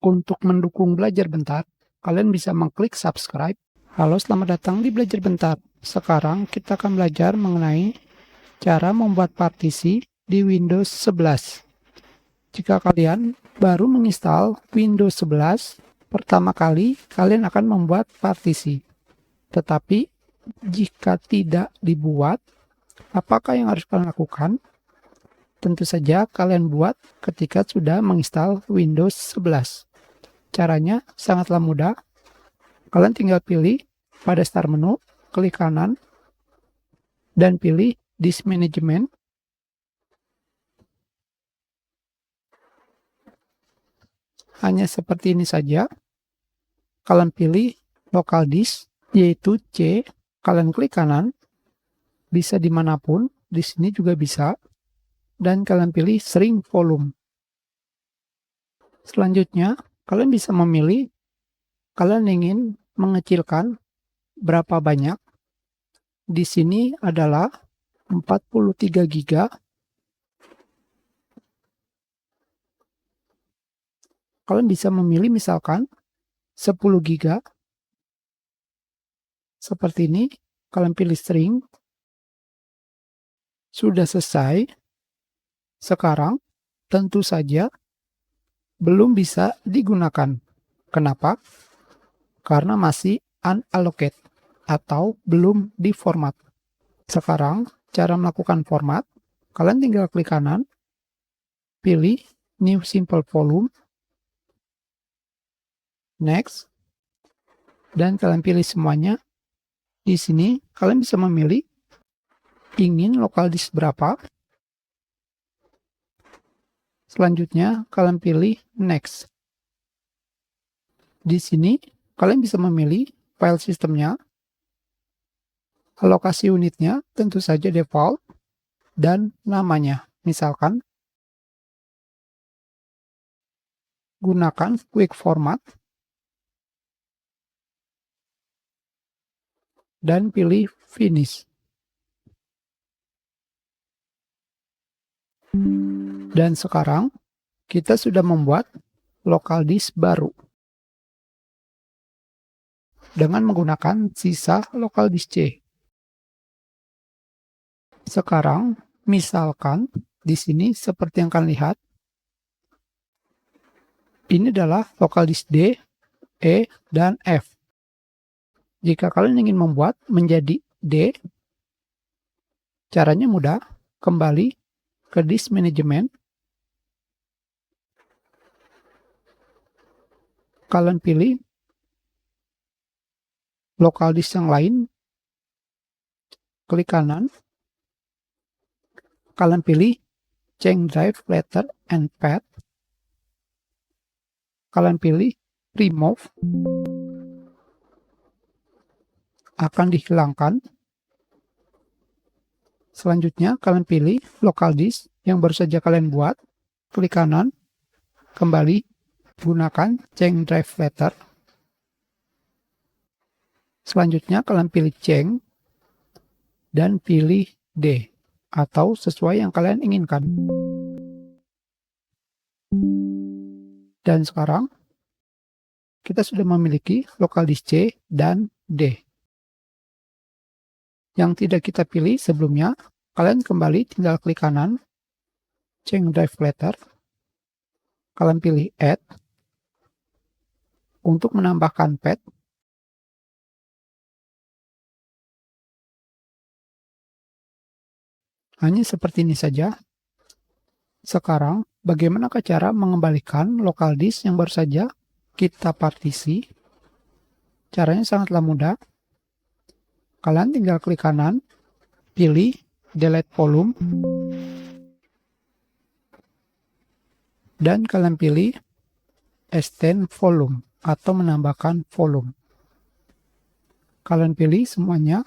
Untuk mendukung Belajar Bentar, kalian bisa mengklik subscribe. Halo, selamat datang di Belajar Bentar. Sekarang kita akan belajar mengenai cara membuat partisi di Windows 11. Jika kalian baru menginstal Windows 11, pertama kali kalian akan membuat partisi. Tetapi jika tidak dibuat, apakah yang harus kalian lakukan? Tentu saja kalian buat ketika sudah menginstal Windows 11. Caranya sangatlah mudah. Kalian tinggal pilih pada Start menu, klik kanan, dan pilih Disk Management. Hanya seperti ini saja. Kalian pilih Local Disk, yaitu C. Kalian klik kanan, bisa dimanapun, di sini juga bisa. Dan kalian pilih Shrink Volume. Selanjutnya, kalian bisa memilih kalian ingin mengecilkan berapa banyak. Di sini adalah 43 GB. Kalian bisa memilih misalkan 10 GB. Seperti ini, kalian pilih Shrink. Sudah selesai. Sekarang, tentu saja belum bisa digunakan. Kenapa? Karena masih unallocated atau belum diformat. Sekarang, cara melakukan format, kalian tinggal klik kanan, pilih New Simple Volume, Next, dan kalian pilih semuanya. Di sini, kalian bisa memilih ingin local disk berapa. Selanjutnya, kalian pilih Next. Di sini, kalian bisa memilih file sistemnya, alokasi unitnya, tentu saja default, dan namanya. Misalkan, gunakan Quick Format, dan pilih Finish. Dan sekarang, kita sudah membuat local disk baru dengan menggunakan sisa local disk C. Sekarang, misalkan di sini seperti yang kalian lihat, ini adalah local disk D, E, dan F. Jika kalian ingin membuat menjadi D, caranya mudah. Kembali ke Disk Management. Kalian pilih local disk yang lain. Klik kanan. Kalian pilih Change Drive Letter and Path. Kalian pilih Remove. Akan dihilangkan. Selanjutnya, kalian pilih local disk yang baru saja kalian buat. Klik kanan. Kembali. Gunakan Change Drive Letter. Selanjutnya, kalian pilih Change. Dan pilih D. Atau sesuai yang kalian inginkan. Dan sekarang, kita sudah memiliki local disk C dan D. Yang tidak kita pilih sebelumnya, kalian kembali tinggal klik kanan, Change Drive Letter, kalian pilih Add, untuk menambahkan path. Hanya seperti ini saja. Sekarang, bagaimanakah cara mengembalikan local disk yang baru saja kita partisi? Caranya sangatlah mudah. Kalian tinggal klik kanan, pilih Delete Volume, dan kalian pilih Extend Volume atau menambahkan volume. Kalian pilih semuanya,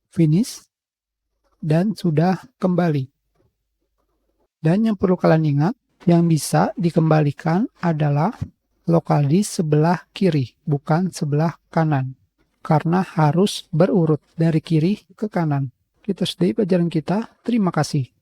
Finish, dan sudah kembali. Dan yang perlu kalian ingat, yang bisa dikembalikan adalah local disk sebelah kiri, bukan sebelah kanan. Karena harus berurut dari kiri ke kanan. Itu sudah pelajaran kita. Terima kasih.